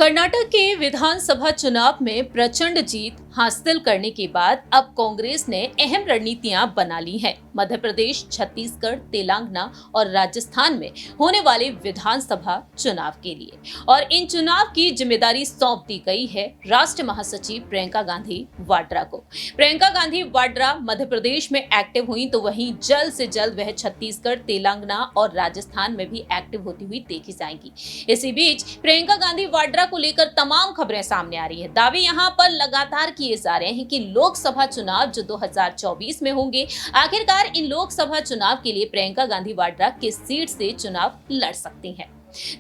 कर्नाटक के विधानसभा चुनाव में प्रचंड जीत हासिल करने के बाद अब कांग्रेस ने अहम रणनीतियां बना ली हैं। मध्य प्रदेश, छत्तीसगढ़, तेलंगाना और राजस्थान में होने वाले विधानसभा चुनाव के लिए और इन चुनाव की जिम्मेदारी सौंप दी गई है राष्ट्रीय महासचिव प्रियंका गांधी वाड्रा को। प्रियंका गांधी वाड्रा मध्य प्रदेश में एक्टिव हुई तो वहीं जल्द से जल्द वह छत्तीसगढ़, तेलंगाना और राजस्थान में भी एक्टिव होती हुई देखी जाएंगी। इसी बीच प्रियंका गांधी वाड्रा को लेकर तमाम खबरें सामने आ रही है। दावे यहां पर लगातार किए जा रहे हैं कि लोकसभा चुनाव जो 2024 में होंगे, आखिरकार इन लोकसभा चुनाव के लिए प्रियंका गांधी वाड्रा किस सीट से चुनाव लड़ सकती हैं।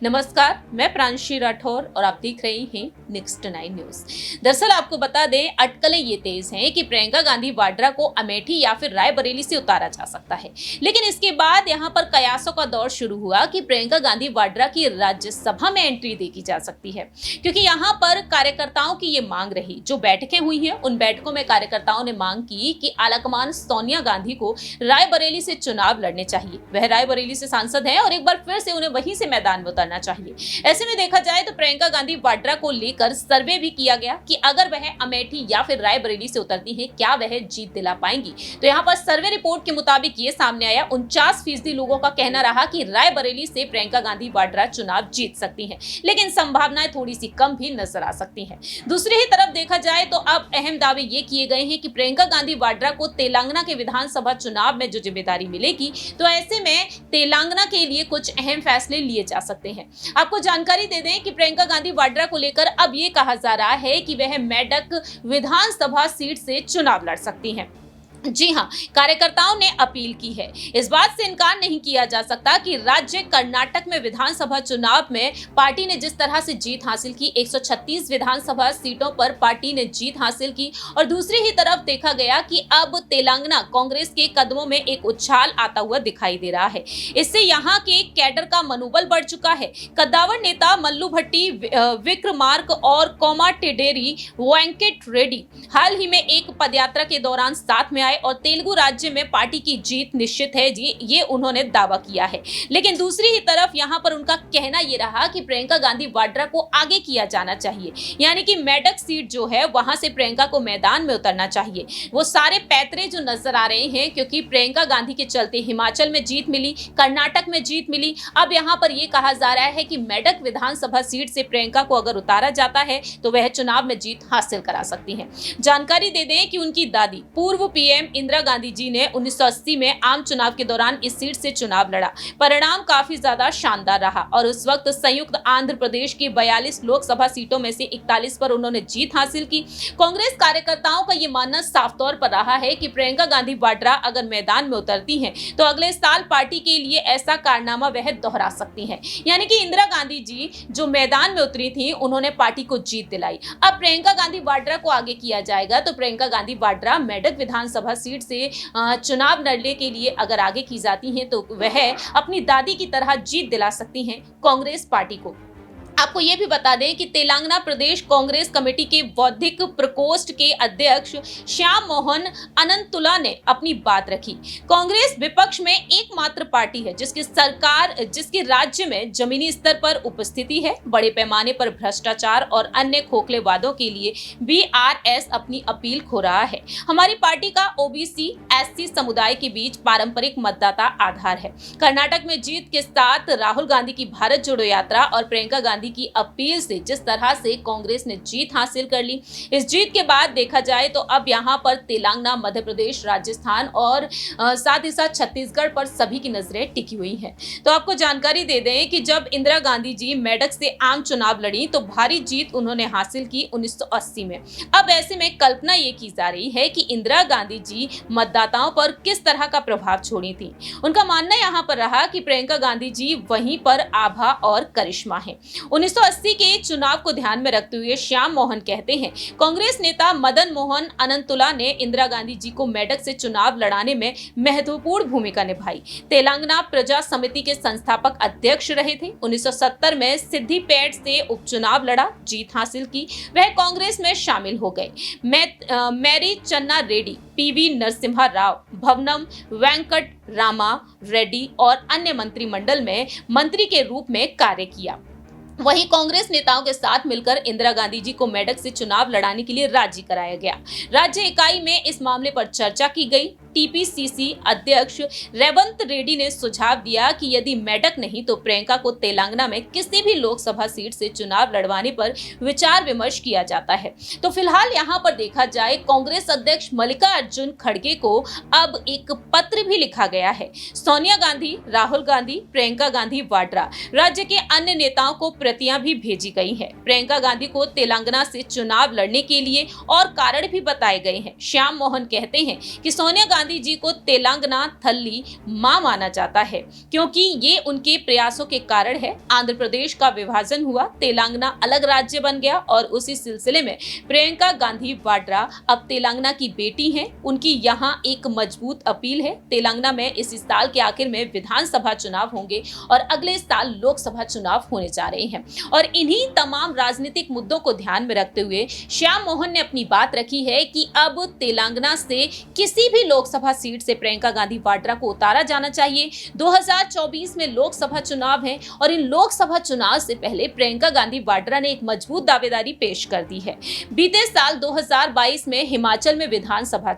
नमस्कार, मैं प्रांशी राठौर और आप देख रहे हैं नेक्स्ट 9 न्यूज। दरअसल आपको बता दें, अटकलें ये तेज हैं कि प्रियंका गांधी वाड्रा को अमेठी या फिर रायबरेली से उतारा जा सकता है, लेकिन इसके बाद यहां पर कयासों का दौर शुरू हुआ कि प्रियंका गांधी वाड्रा की राज्यसभा में एंट्री देखी जा सकती है, क्योंकि यहां पर कार्यकर्ताओं की ये मांग रही। जो बैठकें हुई हैं, उन बैठकों में कार्यकर्ताओं ने मांग की कि आलाकमान सोनिया गांधी को रायबरेली से चुनाव लड़ने चाहिए। वह रायबरेली से सांसद है और एक बार फिर से उन्हें वहीं से मैदान उतरना चाहिए। ऐसे में देखा जाए तो प्रियंका गांधी वाड्रा को लेकर सर्वे भी किया गया कि अगर वह अमेठी या फिर रायबरेली से उतरती हैं, क्या वह जीत दिला पाएंगी। तो यहाँ पर सर्वे रिपोर्ट के मुताबिक ये सामने आया, 49% लोगों का कहना रहा कि रायबरेली से प्रियंका गांधी वाड्रा चुनाव जीत सकती हैं, लेकिन संभावनाएं थोड़ी सी कम भी नजर आ सकती हैं। दूसरी ही तरफ देखा जाए तो अब अहम दावे ये किए गए हैं कि प्रियंका गांधी वाड्रा को तेलंगाना के विधानसभा चुनाव में जो जिम्मेदारी मिलेगी, तो ऐसे में तेलंगाना के लिए कुछ अहम फैसले लिए जा सकते हैं। आपको जानकारी दे दें कि प्रियंका गांधी वाड्रा को लेकर अब यह कहा जा रहा है कि वह मेडक विधानसभा सीट से चुनाव लड़ सकती हैं। जी हां, कार्यकर्ताओं ने अपील की है। इस बात से इनकार नहीं किया जा सकता कि राज्य कर्नाटक में विधानसभा चुनाव में पार्टी ने जिस तरह से जीत हासिल की, 136 विधानसभा सीटों पर पार्टी ने जीत हासिल की, और दूसरी ही तरफ देखा गया कि अब तेलंगाना कांग्रेस के कदमों में एक उछाल आता हुआ दिखाई दे रहा है। इससे यहां के कैडर का मनोबल बढ़ चुका है। कद्दावर नेता मल्लू भट्टी, विक्रमार्क और कोमाटिडेरी वेंकट रेड्डी हाल ही में एक पदयात्रा के दौरान साथ में आए और तेलुगु राज्य में पार्टी की जीत निश्चित है जी, ये उन्होंने दावा किया है। लेकिन दूसरी ही तरफ यहां पर उनका कहना यह रहा कि प्रियंका गांधी वाड्रा को आगे किया जाना चाहिए, यानी कि मेडक सीट जो है वहां से प्रियंका को मैदान में उतरना चाहिए। वो सारे पैतरे जो नजर आ रहे हैं, क्योंकि प्रियंका गांधी के चलते हिमाचल में जीत मिली, कर्नाटक में जीत मिली, अब यहां पर यह कहा जा रहा है कि मेडक विधानसभा सीट से प्रियंका को अगर उतारा जाता है तो वह चुनाव में जीत हासिल करा सकती है। जानकारी दे दें कि उनकी दादी पूर्व पीएम इंदिरा गांधी जी ने 1980 में आम चुनाव के दौरान इस सीट से चुनाव लड़ा। परिणाम काफी ज्यादा शानदार रहा और उस वक्त संयुक्त आंध्र प्रदेश की 42 लोकसभा सीटों में से 41 पर उन्होंने जीत हासिल की। कांग्रेस कार्यकर्ताओं का यह मानना साफ तौर पर रहा है कि प्रियंका गांधी वाड्रा अगर मैदान में उतरती हैं तो अगले साल पार्टी के लिए ऐसा कारनामा वह दोहरा सकती हैं, यानी कि इंदिरा गांधी जी जो मैदान में उतरी थी, उन्होंने पार्टी को जीत दिलाई। अब प्रियंका गांधी वाड्रा को आगे किया जाएगा तो प्रियंका गांधी वाड्रा मेडक विधानसभा सीट से चुनाव लड़ने के लिए अगर आगे की जाती हैं तो वह अपनी दादी की तरह जीत दिला सकती हैं कांग्रेस पार्टी को। आपको यह भी बता दें कि तेलंगाना प्रदेश कांग्रेस कमेटी के बौद्धिक प्रकोष्ठ के अध्यक्ष श्याम मोहन अनंतुला ने अपनी बात रखी। कांग्रेस विपक्ष में एकमात्र पार्टी है जिसके राज्य में जमीनी स्तर पर उपस्थिति है। बड़े पैमाने पर भ्रष्टाचार और अन्य खोखले वादों के लिए बीआरएस अपनी अपील खो रहा है। हमारी पार्टी का ओबीसी एससी समुदाय के बीच पारंपरिक मतदाता आधार है। कर्नाटक में जीत के साथ राहुल गांधी की भारत जोड़ो यात्रा और प्रियंका गांधी की अपील से जिस तरह से कांग्रेस ने जीत हासिल कर ली, इस जीत के बाद देखा जाए तो अब यहां पर तेलंगाना, मध्य प्रदेश, राजस्थान और साथ ही साथ छत्तीसगढ़ पर सभी की नजरें टिकी हुई हैं। तो आपको जानकारी दे दें कि जब इंदिरा गांधी जी मेडक से आम चुनाव लड़ी तो भारी जीत उन्होंने हासिल की 1980 में। अब ऐसे में कल्पना ये की जा रही है कि इंदिरा गांधी जी मतदाताओं पर किस तरह का प्रभाव छोड़ी थी। उनका मानना यहां पर रहा कि प्रियंका गांधी जी वहीं पर आभा और करिश्मा है। 1980 के चुनाव को ध्यान में रखते हुए श्याम मोहन कहते हैं, कांग्रेस नेता मदन मोहन अनंतुला ने इंदिरा गांधी जी को मेडक से चुनाव लड़ाने में महत्वपूर्ण भूमिका निभाई। तेलंगाना प्रजा समिति के संस्थापक अध्यक्ष रहे थे। 1970 में सिद्दीपेट से उपचुनाव लड़ा, जीत हासिल की, वह कांग्रेस में शामिल हो गए। मैरी चन्ना रेड्डी, पीवी नरसिम्हा राव, भवनम वेंकट रामा रेड्डी और अन्य मंत्रिमंडल में मंत्री के रूप में कार्य किया। वहीं कांग्रेस नेताओं के साथ मिलकर इंदिरा गांधी जी को मेडक से चुनाव लड़ाने के लिए राजी कराया गया। राज्य इकाई में इस मामले पर चर्चा की गई। टीपीसीसी अध्यक्ष रेवंत रेड्डी ने सुझाव दिया कि यदि मेडक नहीं तो प्रियंका को तेलंगाना में किसी भी लोकसभा सीट से चुनाव लड़वाने पर विचार विमर्श किया जाता है। तो फिलहाल यहाँ पर देखा जाए, कांग्रेस अध्यक्ष मल्लिकार्जुन खड़गे को अब एक पत्र भी लिखा गया है। सोनिया गांधी, राहुल गांधी, प्रियंका गांधी वाड्रा, राज्य के अन्य नेताओं को प्रतियां भी भेजी गई हैं। प्रियंका गांधी को तेलंगाना से चुनाव लड़ने के लिए और कारण भी बताए गए हैं। श्याम मोहन कहते हैं कि सोनिया गांधी जी को तेलंगाना थल्ली मां माना जाता है, क्योंकि ये उनके प्रयासों के कारण है। आंध्र प्रदेश का विभाजन हुआ, तेलंगाना अलग राज्य बन गया और उसी सिलसिले में प्रियंका गांधी वाड्रा अब तेलंगाना की बेटी हैं। उनकी यहाँ एक मजबूत अपील है। तेलंगाना में इस साल के आखिर में विधानसभा चुनाव होंगे और अगले साल लोकसभा चुनाव होने जा रहे हैं और इन्हीं तमाम राजनीतिक मुद्दों को ध्यान में रखते हुए श्याम मोहन ने अपनी बात रखी है कि अब तेलंगाना से किसी भी लोकसभा सीट से प्रियंका गांधी वाड्रा को उतारा जाना चाहिए। 2024 में लोकसभा चुनाव है और इन लोकसभा चुनाव से पहले प्रियंका गांधी वाड्रा ने एक मजबूत दावेदारी पेश कर दी है। बीते साल 2022 में हिमाचल में विधानसभा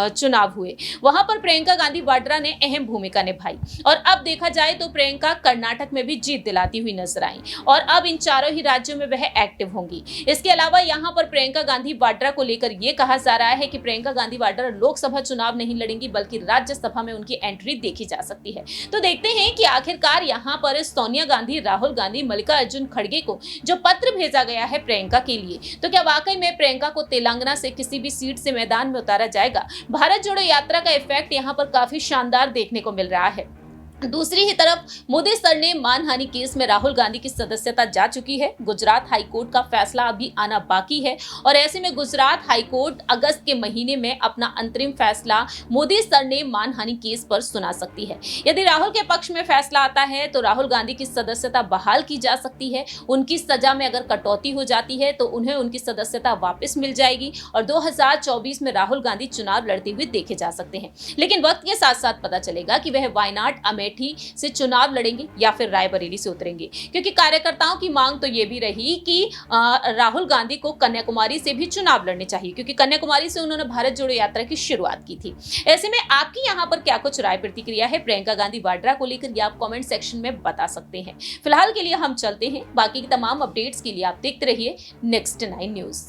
चुनाव हुए, वहां पर प्रियंका गांधी वाड्रा ने अहम भूमिका निभाई और अब देखा जाए तो प्रियंका कर्नाटक में भी जीत दिलाती हुई नजर आई और अब इन चारों ही राज्यों में वह एक्टिव होंगी। इसके अलावा यहाँ पर प्रियंका गांधी वाड्रा को लेकर यह कहा जा रहा है कि प्रियंका गांधी वाड्रा लोकसभा चुनाव नहीं लड़ेंगी बल्कि राज्यसभा में उनकी एंट्री देखी जा सकती है। तो देखते हैं कि आखिरकार यहाँ पर सोनिया गांधी, राहुल गांधी, मल्लिकार्जुन खड़गे को जो पत्र भेजा गया है प्रियंका के लिए, तो क्या वाकई में प्रियंका को तेलंगाना से किसी भी सीट से मैदान में उतारा जाएगा? भारत जोड़ो यात्रा का इफेक्ट यहाँ पर काफी शानदार देखने को मिल रहा है। दूसरी ही तरफ मोदी सर ने मानहानि केस में राहुल गांधी की सदस्यता जा चुकी है। गुजरात हाईकोर्ट का फैसला अभी आना बाकी है और ऐसे में गुजरात हाईकोर्ट अगस्त के महीने में अपना अंतरिम फैसला मोदी सर ने मानहानि केस पर सुना सकती है। यदि राहुल के पक्ष में फैसला आता है तो राहुल गांधी की सदस्यता बहाल की जा सकती है। उनकी सजा में अगर कटौती हो जाती है तो उन्हें उनकी सदस्यता वापस मिल जाएगी और 2024 में राहुल गांधी चुनाव लड़ते हुए देखे जा सकते हैं। लेकिन वक्त के साथ साथ पता चलेगा कि वह वायनाड से चुनाव लड़ेंगे या फिर रायबरेली से उतरेंगे, क्योंकि कार्यकर्ताओं की मांग तो ये भी रही कि राहुल गांधी को कन्याकुमारी से भी चुनाव लड़ने चाहिए, क्योंकि कन्याकुमारी से उन्होंने भारत जोड़ो यात्रा की शुरुआत की थी। ऐसे में आपकी यहाँ पर क्या कुछ राय प्रतिक्रिया है प्रियंका गांधी वाड्रा को लेकर, ये आप कमेंट सेक्शन में बता सकते हैं। फिलहाल के लिए हम चलते हैं, बाकी की तमाम अपडेट्स के लिए आप देखते रहिए नेक्स्ट 9 न्यूज।